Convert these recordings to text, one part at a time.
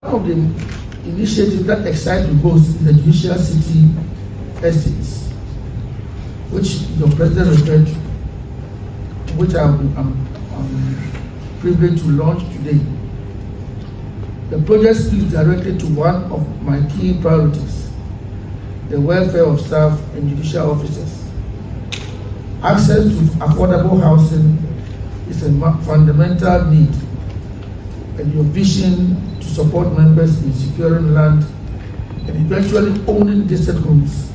One of the initiatives that excite me most is the Judicial City Estates, which your president referred to, which I'm privileged to launch today. The project is directed to one of my key priorities, the welfare of staff and judicial officers. Access to affordable housing is a fundamental need, and your vision to support members in securing land and eventually owning decent homes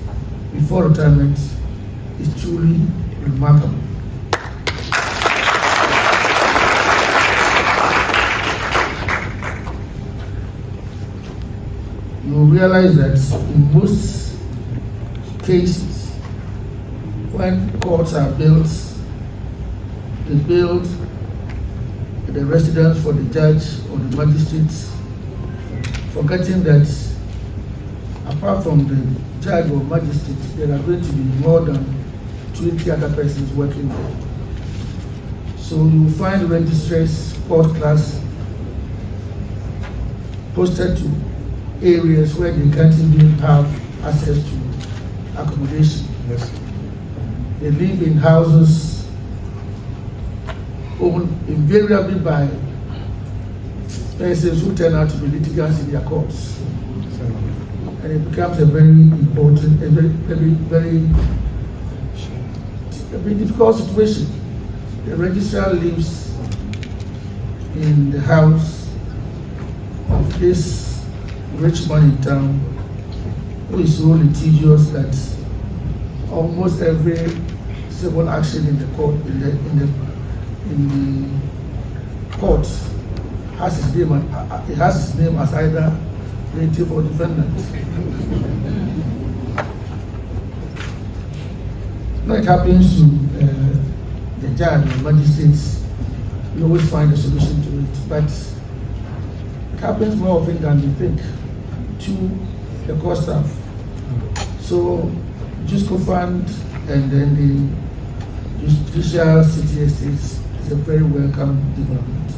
before retirement is truly remarkable. You will realize that in most cases, when courts are built, they build the residence for the judge or the magistrate, forgetting that apart from the judge or magistrate, there are going to be more than 20 other persons working there. So you find registrars, court class, posted to areas where they can't even have access to accommodation. Yes. They live in houses owned invariably by persons who turn out to be litigants in their courts. And it becomes a very important, a very difficult situation. The registrar lives in the house of this rich man in town who is so litigious that almost every civil action in the court in the court has his name. It has his name as either plaintiff or defendant. When it happens to the judge or magistrates, we always find a solution to it, but it happens more often than we think to the court staff. So JUSCO Fund and then the Judicial City Estates is a very welcome development.